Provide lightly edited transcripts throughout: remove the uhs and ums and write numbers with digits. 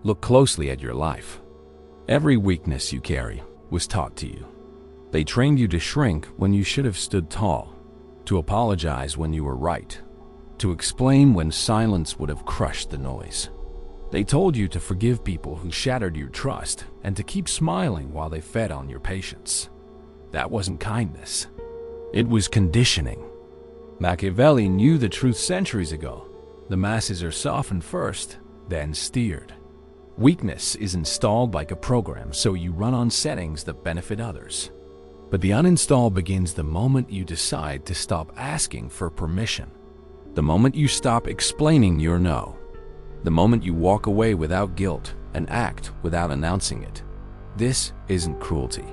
Look closely at your life. Every weakness you carry was taught to you. They trained you to shrink when you should have stood tall, to apologize when you were right, to explain when silence would have crushed the noise. They told you to forgive people who shattered your trust and to keep smiling while they fed on your patience. That wasn't kindness. It was conditioning. Machiavelli knew the truth centuries ago. The masses are softened first, then steered. Weakness is installed like a program, so you run on settings that benefit others. But the uninstall begins the moment you decide to stop asking for permission. The moment you stop explaining your no. The moment you walk away without guilt and act without announcing it. This isn't cruelty.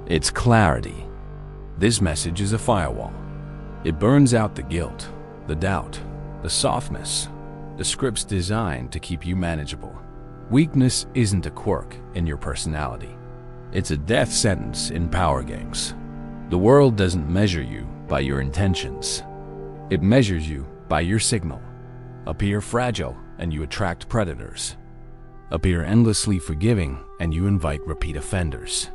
It's clarity. This message is a firewall. It burns out the guilt, the doubt, the softness, the scripts designed to keep you manageable. Weakness isn't a quirk in your personality. It's a death sentence in power games. The world doesn't measure you by your intentions. It measures you by your signal. Appear fragile and you attract predators. Appear endlessly forgiving and you invite repeat offenders.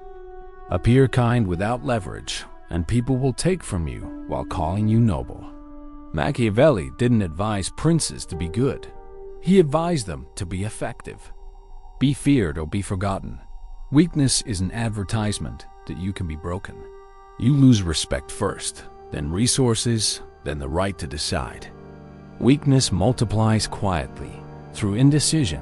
Appear kind without leverage and people will take from you while calling you noble. Machiavelli didn't advise princes to be good. He advised them to be effective. Be feared or be forgotten. Weakness is an advertisement that you can be broken. You lose respect first, then resources, then the right to decide. Weakness multiplies quietly, through indecision,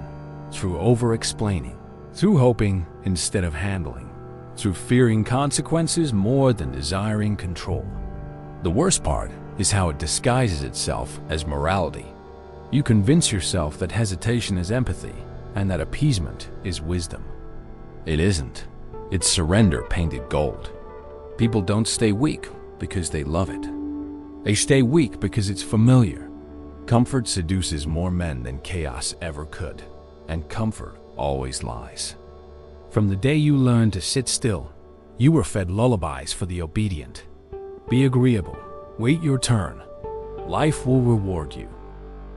through over-explaining, through hoping instead of handling, through fearing consequences more than desiring control. The worst part is how it disguises itself as morality. You convince yourself that hesitation is empathy and that appeasement is wisdom. It isn't. It's surrender painted gold. People don't stay weak because they love it. They stay weak because it's familiar. Comfort seduces more men than chaos ever could, and comfort always lies. From the day you learned to sit still, you were fed lullabies for the obedient. Be agreeable. Wait your turn. Life will reward you.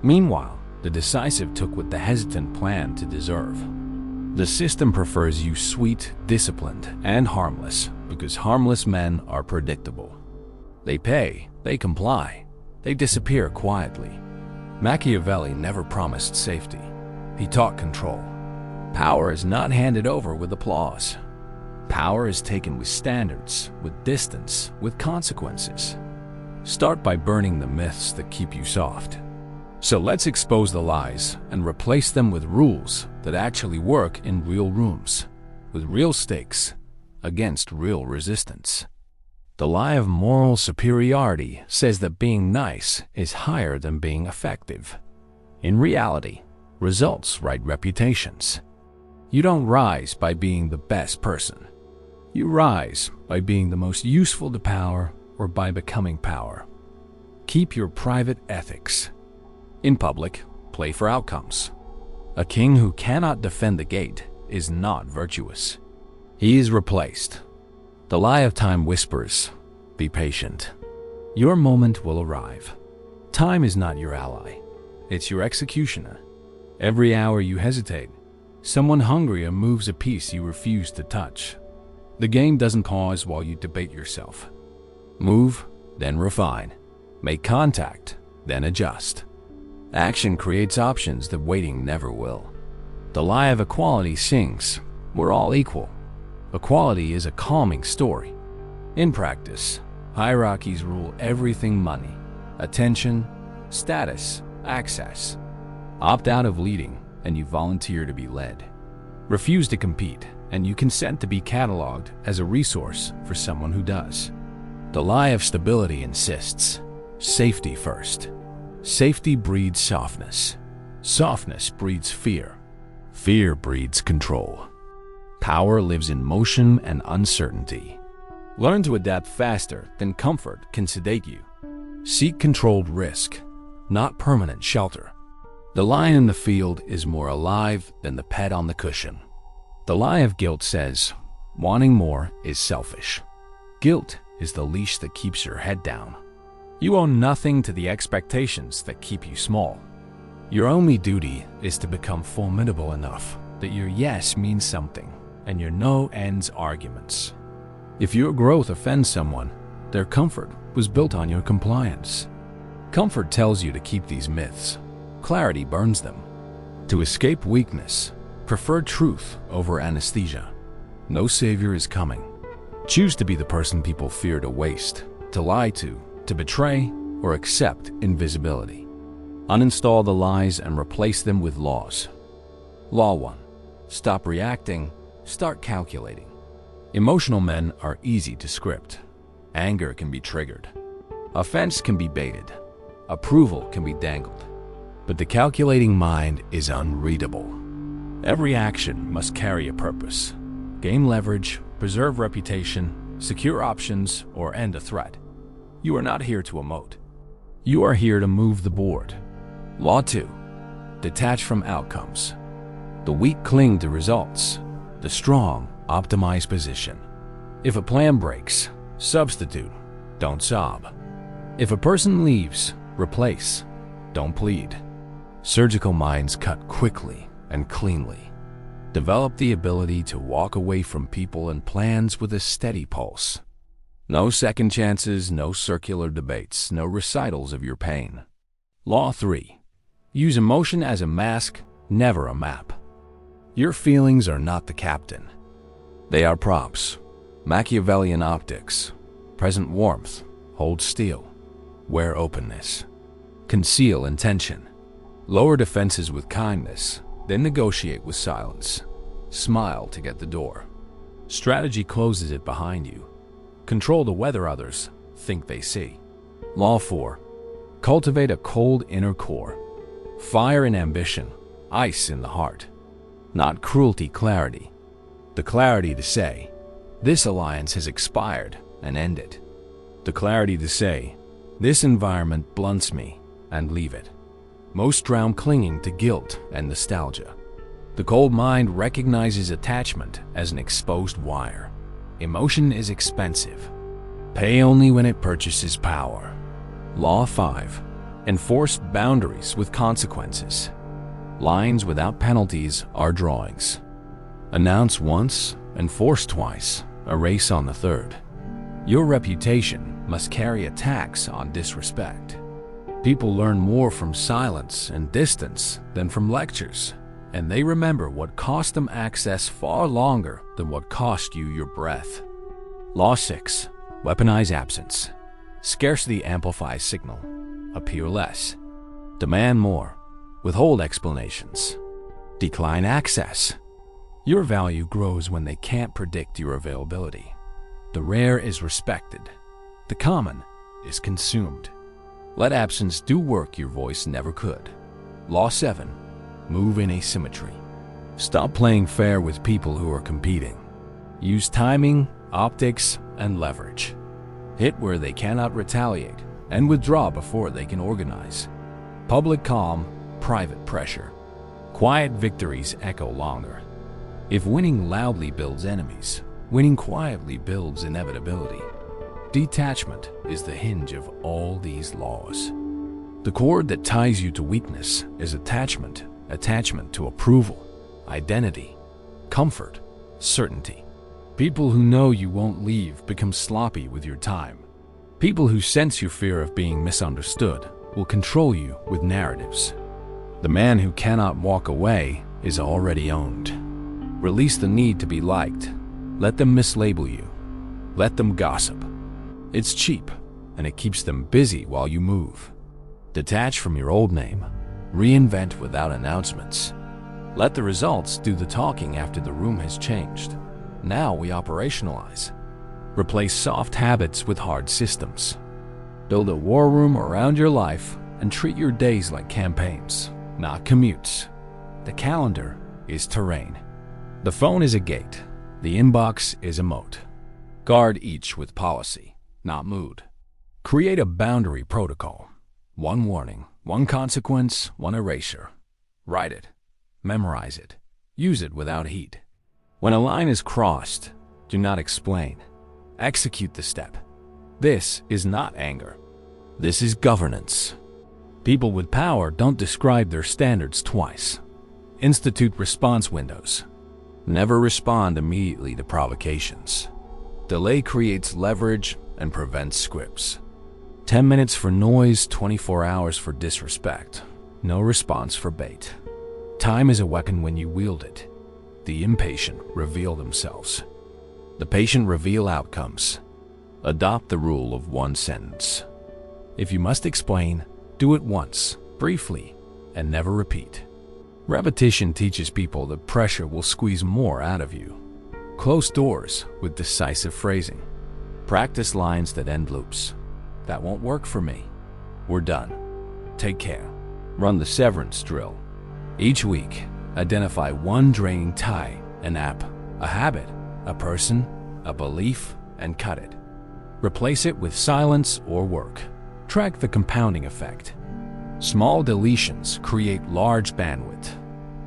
Meanwhile, the decisive took what the hesitant planned to deserve. The system prefers you sweet, disciplined, and harmless because harmless men are predictable. They pay, they comply, they disappear quietly. Machiavelli never promised safety. He taught control. Power is not handed over with applause. Power is taken with standards, with distance, with consequences. Start by burning the myths that keep you soft. So let's expose the lies and replace them with rules that actually work in real rooms, with real stakes, against real resistance. The lie of moral superiority says that being nice is higher than being effective. In reality, results write reputations. You don't rise by being the best person. You rise by being the most useful to power or by becoming power. Keep your private ethics. In public, play for outcomes. A king who cannot defend the gate is not virtuous. He is replaced. The lie of time whispers, be patient. Your moment will arrive. Time is not your ally. It's your executioner. Every hour you hesitate, someone hungrier moves a piece you refuse to touch. The game doesn't pause while you debate yourself. Move, then refine. Make contact, then adjust. Action creates options that waiting never will. The lie of equality sings, we're all equal. Equality is a calming story. In practice, hierarchies rule everything: money, attention, status, access. Opt out of leading and you volunteer to be led. Refuse to compete and you consent to be cataloged as a resource for someone who does. The lie of stability insists, safety first. Safety breeds softness. Softness breeds fear. Fear breeds control. Power lives in motion and uncertainty. Learn to adapt faster than comfort can sedate you. Seek controlled risk, not permanent shelter. The lion in the field is more alive than the pet on the cushion. The lie of guilt says, wanting more is selfish. Guilt is the leash that keeps your head down. You owe nothing to the expectations that keep you small. Your only duty is to become formidable enough that your yes means something and your no ends arguments. If your growth offends someone, their comfort was built on your compliance. Comfort tells you to keep these myths. Clarity burns them. To escape weakness, prefer truth over anesthesia. No savior is coming. Choose to be the person people fear to waste, to lie to betray, or accept invisibility. Uninstall the lies and replace them with laws. Law 1. Stop reacting, start calculating. Emotional men are easy to script. Anger can be triggered. Offense can be baited. Approval can be dangled. But the calculating mind is unreadable. Every action must carry a purpose. Gain leverage, preserve reputation, secure options, or end a threat. You are not here to emote. You are here to move the board. Law 2. Detach from outcomes. The weak cling to results. The strong optimize position. If a plan breaks, substitute, don't sob. If a person leaves, replace, don't plead. Surgical minds cut quickly and cleanly. Develop the ability to walk away from people and plans with a steady pulse. No second chances, no circular debates, no recitals of your pain. Law 3. Use emotion as a mask, never a map. Your feelings are not the captain. They are props. Machiavellian optics. Present warmth. Hold steel. Wear openness. Conceal intention. Lower defenses with kindness, then negotiate with silence. Smile to get the door. Strategy closes it behind you. Control the weather others think they see. Law 4. Cultivate a cold inner core. Fire in ambition, ice in the heart. Not cruelty, clarity. The clarity to say, this alliance has expired, and end it. The clarity to say, this environment blunts me, and leave it. Most drown clinging to guilt and nostalgia. The cold mind recognizes attachment as an exposed wire. Emotion is expensive. Pay only when it purchases power. Law 5. Enforce boundaries with consequences. Lines without penalties are drawings. Announce once, enforce twice, erase on the third. Your reputation must carry a tax on disrespect. People learn more from silence and distance than from lectures, and they remember what cost them access far longer than what cost you your breath. Law 6. Weaponize absence. Scarcity amplifies signal. Appear less. Demand more. Withhold explanations. Decline access. Your value grows when they can't predict your availability. The rare is respected. The common is consumed. Let absence do work your voice never could. Law 7. Move in asymmetry. Stop playing fair with people who are competing. Use timing, optics, and leverage. Hit where they cannot retaliate, and withdraw before they can organize. Public calm, private pressure. Quiet victories echo longer. If winning loudly builds enemies, winning quietly builds inevitability. Detachment is the hinge of all these laws. The cord that ties you to weakness is attachment to approval, identity, comfort, certainty. People who know you won't leave become sloppy with your time. People who sense your fear of being misunderstood will control you with narratives. The man who cannot walk away is already owned. Release the need to be liked. Let them mislabel you. Let them gossip. It's cheap, and it keeps them busy while you move. Detach from your old name. Reinvent without announcements. Let the results do the talking after the room has changed. Now we operationalize. Replace soft habits with hard systems. Build a war room around your life and treat your days like campaigns, not commutes. The calendar is terrain. The phone is a gate. The inbox is a moat. Guard each with policy, not mood. Create a boundary protocol. One warning, one consequence, one erasure. Write it. Memorize it. Use it without heat. When a line is crossed, do not explain. Execute the step. This is not anger. This is governance. People with power don't describe their standards twice. Institute response windows. Never respond immediately to provocations. Delay creates leverage and prevents scripts. 10 minutes for noise, 24 hours for disrespect. No response for bait. Time is a weapon when you wield it. The impatient reveal themselves. The patient reveal outcomes. Adopt the rule of one sentence. If you must explain, do it once, briefly, and never repeat. Repetition teaches people that pressure will squeeze more out of you. Close doors with decisive phrasing. Practice lines that end loops. That won't work for me. We're done. Take care. Run the severance drill. Each week, identify one draining tie, an app, a habit, a person, a belief, and cut it. Replace it with silence or work. Track the compounding effect. Small deletions create large bandwidth.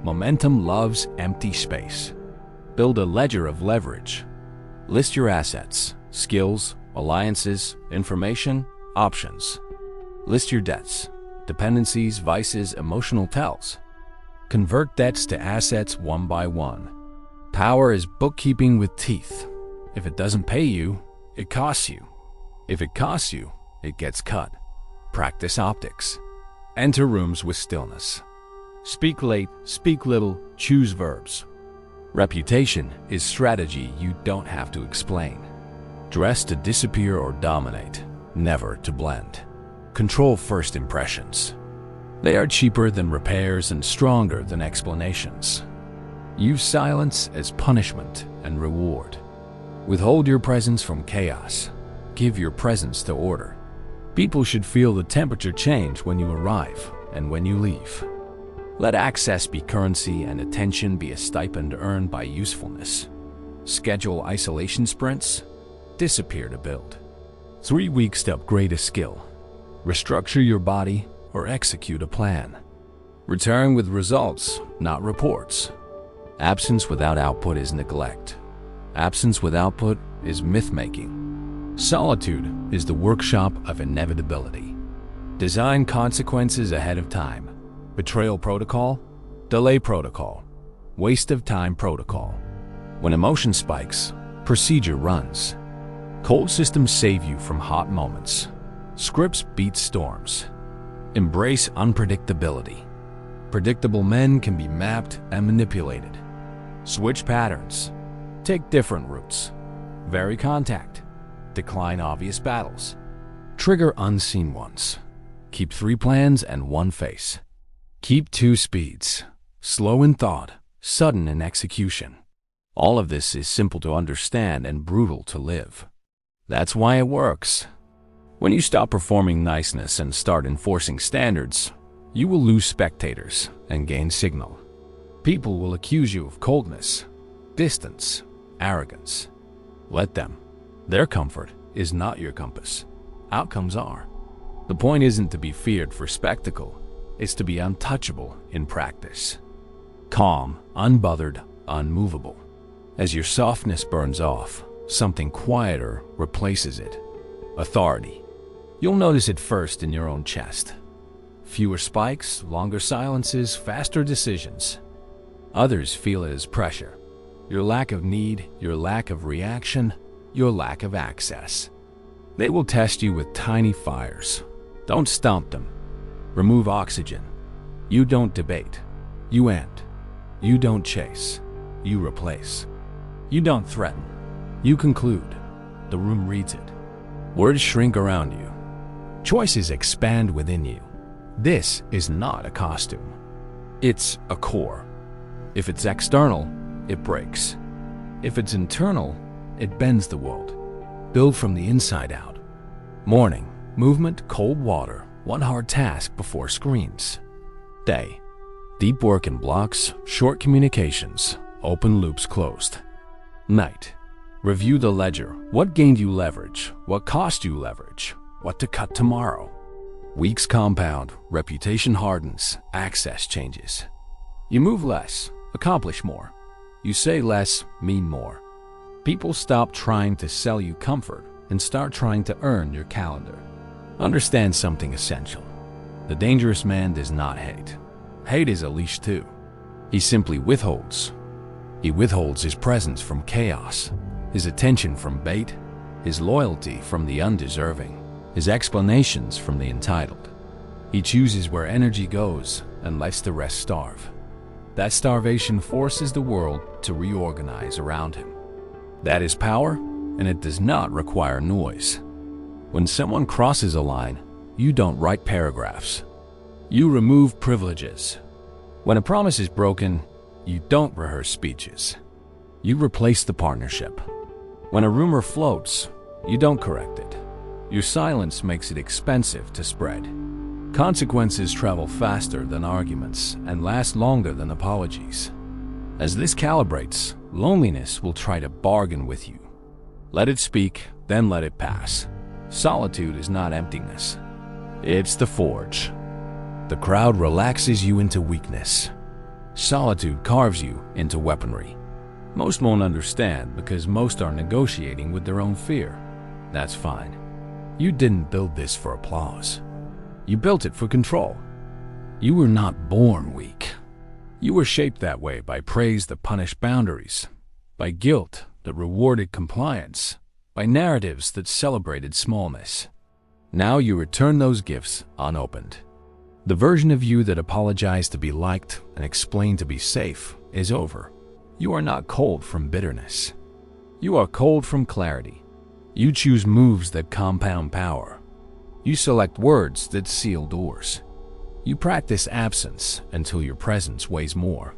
Momentum loves empty space. Build a ledger of leverage. List your assets, skills, alliances, information, options. List your debts, dependencies, vices, emotional tells. Convert debts to assets one by one. Power is bookkeeping with teeth. If it doesn't pay you, it costs you. If it costs you, it gets cut. Practice optics. Enter rooms with stillness. Speak late, speak little, choose verbs. Reputation is strategy you don't have to explain. Dress to disappear or dominate, never to blend. Control first impressions. They are cheaper than repairs and stronger than explanations. Use silence as punishment and reward. Withhold your presence from chaos. Give your presence to order. People should feel the temperature change when you arrive and when you leave. Let access be currency and attention be a stipend earned by usefulness. Schedule isolation sprints. Disappear to build. 3 weeks to upgrade a skill. Restructure your body or execute a plan. Return with results, not reports. Absence without output is neglect. Absence with output is myth-making. Solitude is the workshop of inevitability. Design consequences ahead of time. Betrayal protocol, delay protocol, waste of time protocol. When emotion spikes, procedure runs. Cold systems save you from hot moments. Scripts beat storms. Embrace unpredictability. Predictable men can be mapped and manipulated. Switch patterns. Take different routes. Vary contact. Decline obvious battles. Trigger unseen ones. Keep 3 plans and 1 face. Keep 2 speeds. Slow in thought, sudden in execution. All of this is simple to understand and brutal to live. That's why it works. When you stop performing niceness and start enforcing standards, you will lose spectators and gain signal. People will accuse you of coldness, distance, arrogance. Let them. Their comfort is not your compass. Outcomes are. The point isn't to be feared for spectacle. It's to be untouchable in practice. Calm, unbothered, unmovable. As your softness burns off, something quieter replaces it. Authority. You'll notice it first in your own chest. Fewer spikes, longer silences, faster decisions. Others feel it as pressure. Your lack of need, your lack of reaction, your lack of access. They will test you with tiny fires. Don't stomp them. Remove oxygen. You don't debate. You end. You don't chase. You replace. You don't threaten. You conclude. The room reads it. Words shrink around you. Choices expand within you. This is not a costume. It's a core. If it's external, it breaks. If it's internal, it bends the world. Build from the inside out. Morning, movement, cold water, one hard task before screens. Day, deep work in blocks, short communications, open loops closed. Night, review the ledger. What gained you leverage? What cost you leverage? What to cut tomorrow? Weeks compound, reputation hardens, access changes. You move less, accomplish more. You say less, mean more. People stop trying to sell you comfort and start trying to earn your calendar. Understand something essential. The dangerous man does not hate. Hate is a leash too. He simply withholds. He withholds his presence from chaos, his attention from bait, his loyalty from the undeserving, his explanations from the entitled. He chooses where energy goes and lets the rest starve. That starvation forces the world to reorganize around him. That is power, and it does not require noise. When someone crosses a line, you don't write paragraphs. You remove privileges. When a promise is broken, you don't rehearse speeches. You replace the partnership. When a rumor floats, you don't correct it. Your silence makes it expensive to spread. Consequences travel faster than arguments and last longer than apologies. As this calibrates, loneliness will try to bargain with you. Let it speak, then let it pass. Solitude is not emptiness. It's the forge. The crowd relaxes you into weakness. Solitude carves you into weaponry. Most won't understand because most are negotiating with their own fear. That's fine. You didn't build this for applause. You built it for control. You were not born weak. You were shaped that way by praise that punished boundaries, by guilt that rewarded compliance, by narratives that celebrated smallness. Now you return those gifts unopened. The version of you that apologized to be liked and explained to be safe is over. You are not cold from bitterness. You are cold from clarity. You choose moves that compound power. You select words that seal doors. You practice absence until your presence weighs more.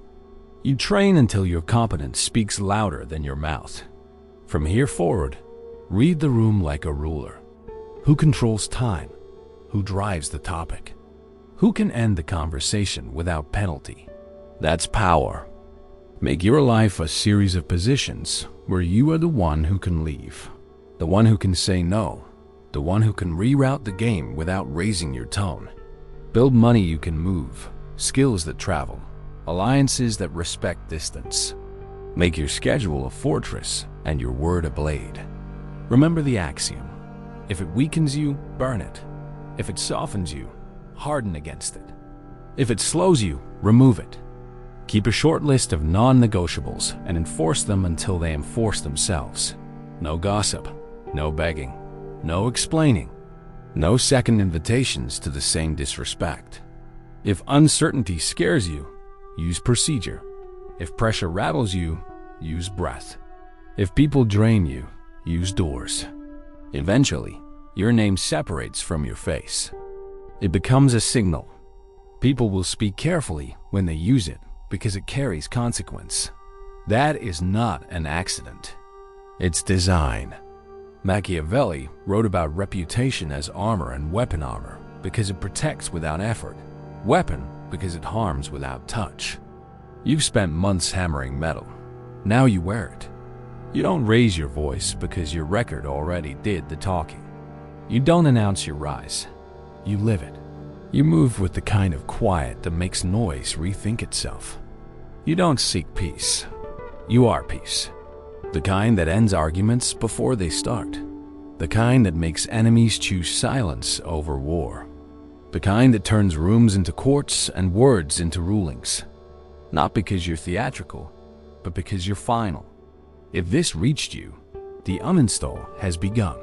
You train until your competence speaks louder than your mouth. From here forward, read the room like a ruler. Who controls time? Who drives the topic? Who can end the conversation without penalty? That's power. Make your life a series of positions where you are the one who can leave, the one who can say no, the one who can reroute the game without raising your tone. Build money you can move, skills that travel, alliances that respect distance. Make your schedule a fortress and your word a blade. Remember the axiom: if it weakens you, burn it. If it softens you, harden against it. If it slows you, remove it. Keep a short list of non-negotiables and enforce them until they enforce themselves. No gossip, no begging, no explaining, no second invitations to the same disrespect. If uncertainty scares you, use procedure. If pressure rattles you, use breath. If people drain you, use doors. Eventually, your name separates from your face. It becomes a signal. People will speak carefully when they use it because it carries consequence. That is not an accident. It's design. Machiavelli wrote about reputation as armor and weapon armor because it protects without effort, weapon because it harms without touch. You've spent months hammering metal. Now you wear it. You don't raise your voice because your record already did the talking. You don't announce your rise. You live it. You move with the kind of quiet that makes noise rethink itself. You don't seek peace. You are peace. The kind that ends arguments before they start. The kind that makes enemies choose silence over war. The kind that turns rooms into courts and words into rulings. Not because you're theatrical, but because you're final. If this reached you, the uninstall has begun.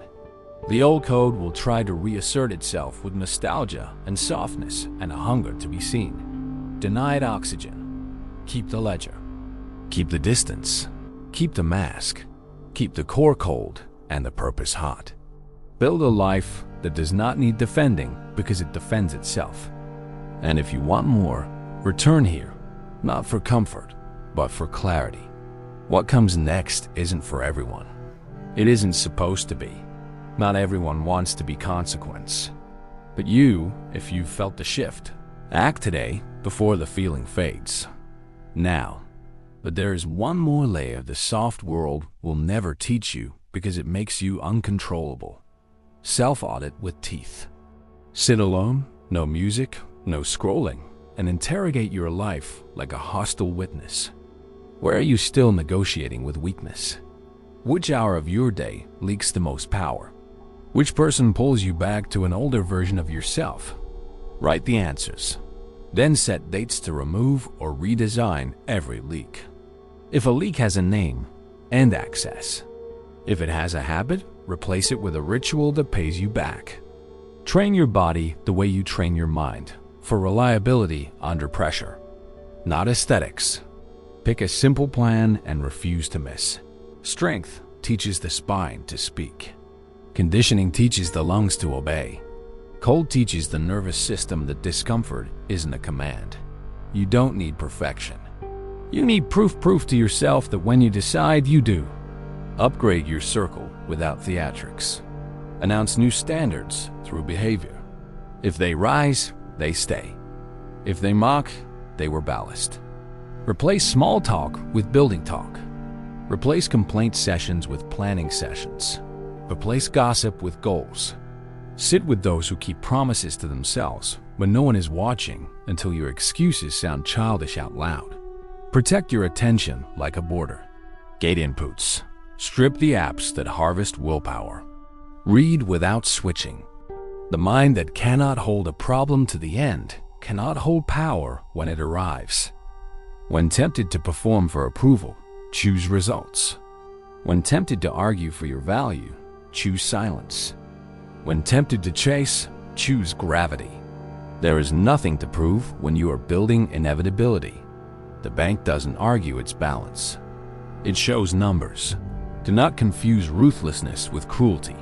The old code will try to reassert itself with nostalgia and softness and a hunger to be seen. Deny it oxygen. Keep the ledger. Keep the distance. Keep the mask. Keep the core cold and the purpose hot. Build a life that does not need defending because it defends itself. And if you want more, return here, not for comfort, but for clarity. What comes next isn't for everyone. It isn't supposed to be. Not everyone wants to be consequence. But you, if you've felt the shift, act today before the feeling fades. Now. But there is one more layer the soft world will never teach you because it makes you uncontrollable. Self-audit with teeth. Sit alone, no music, no scrolling, and interrogate your life like a hostile witness. Where are you still negotiating with weakness? Which hour of your day leaks the most power? Which person pulls you back to an older version of yourself? Write the answers. Then set dates to remove or redesign every leak. If a leak has a name, end access. If it has a habit, replace it with a ritual that pays you back. Train your body the way you train your mind, for reliability under pressure. Not aesthetics. Pick a simple plan and refuse to miss. Strength teaches the spine to speak. Conditioning teaches the lungs to obey. Cold teaches the nervous system that discomfort isn't a command. You don't need perfection. You need proof to yourself that when you decide, you do. Upgrade your circle without theatrics. Announce new standards through behavior. If they rise, they stay. If they mock, they were ballast. Replace small talk with building talk. Replace complaint sessions with planning sessions. Replace gossip with goals. Sit with those who keep promises to themselves when no one is watching until your excuses sound childish out loud. Protect your attention like a border. Gate inputs. Strip the apps that harvest willpower. Read without switching. The mind that cannot hold a problem to the end cannot hold power when it arrives. When tempted to perform for approval, choose results. When tempted to argue for your value, choose silence. When tempted to chase, choose gravity. There is nothing to prove when you are building inevitability. The bank doesn't argue its balance. It shows numbers. Do not confuse ruthlessness with cruelty.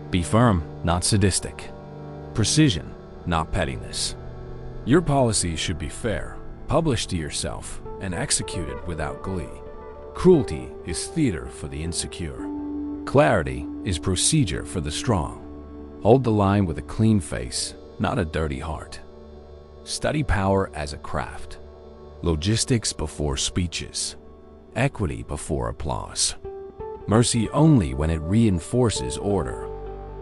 Be firm, not sadistic. Precision, not pettiness. Your policy should be fair, published to yourself, and executed without glee. Cruelty is theater for the insecure. Clarity is procedure for the strong. Hold the line with a clean face, not a dirty heart. Study power as a craft. Logistics before speeches. Equity before applause. Mercy only when it reinforces order.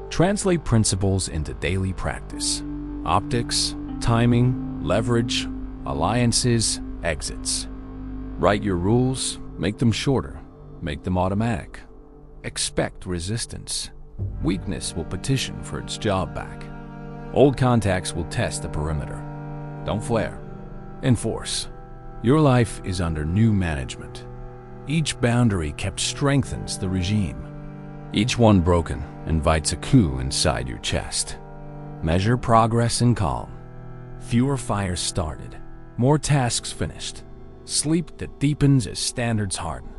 Translate principles into daily practice. Optics, timing, leverage, alliances, exits. Write your rules, make them shorter, make them automatic. Expect resistance. Weakness will petition for its job back. Old contacts will test the perimeter. Don't flare. Enforce. Your life is under new management. Each boundary kept strengthens the regime. Each one broken invites a coup inside your chest. Measure progress in calm. Fewer fires started, more tasks finished. Sleep that deepens as standards harden.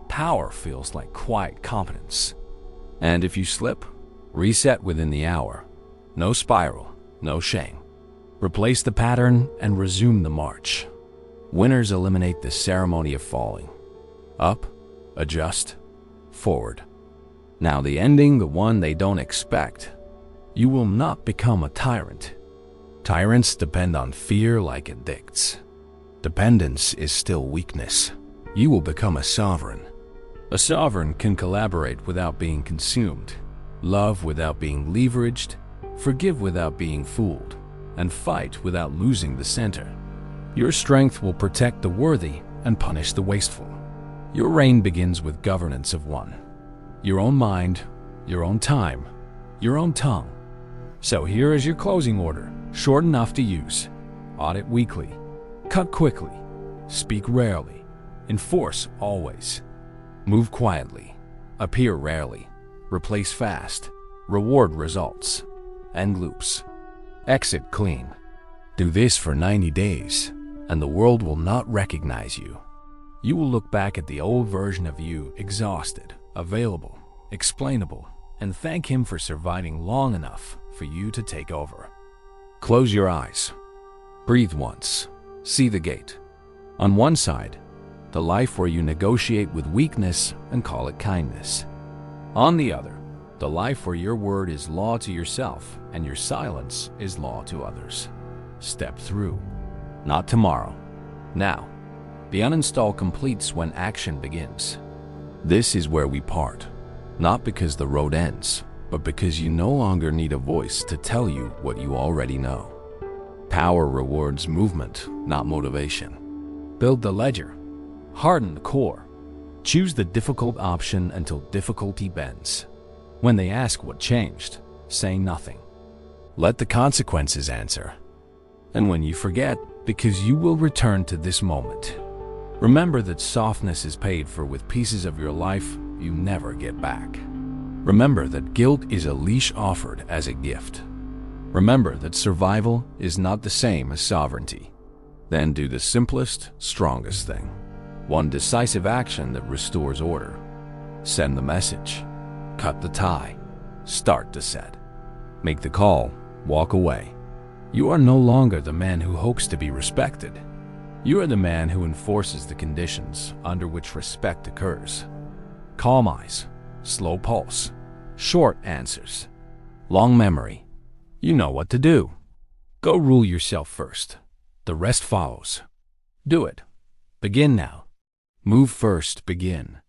Power feels like quiet competence. And if you slip, reset within the hour. No spiral, no shame. Replace the pattern and resume the march. Winners eliminate the ceremony of falling. Up, adjust, forward. Now the ending, the one they don't expect. You will not become a tyrant. Tyrants depend on fear like addicts. Dependence is still weakness. You will become a sovereign. A sovereign can collaborate without being consumed, love without being leveraged, forgive without being fooled, and fight without losing the center. Your strength will protect the worthy and punish the wasteful. Your reign begins with governance of one. Your own mind, your own time, your own tongue. So here is your closing order, short enough to use. Audit weekly. Cut quickly. Speak rarely. Enforce always. Move quietly. Appear rarely. Replace fast. Reward results. End loops. Exit clean. Do this for 90 days, and the world will not recognize you. You will look back at the old version of you, exhausted, available, explainable, and thank him for surviving long enough for you to take over. Close your eyes. Breathe once. See the gate. On one side, the life where you negotiate with weakness and call it kindness. On the other, the life where your word is law to yourself and your silence is law to others. Step through. Not tomorrow. Now. The uninstall completes when action begins. This is where we part. Not because the road ends, but because you no longer need a voice to tell you what you already know. Power rewards movement, not motivation. Build the ledger. Harden the core. Choose the difficult option until difficulty bends. When they ask what changed, say nothing. Let the consequences answer. And when you forget, because you will return to this moment. Remember that softness is paid for with pieces of your life you never get back. Remember that guilt is a leash offered as a gift. Remember that survival is not the same as sovereignty. Then do the simplest, strongest thing. One decisive action that restores order. Send the message. Cut the tie. Start the set. Make the call. Walk away. You are no longer the man who hopes to be respected. You are the man who enforces the conditions under which respect occurs. Calm eyes, slow pulse, short answers, long memory. You know what to do. Go rule yourself first. The rest follows. Do it. Begin now. Move first, begin.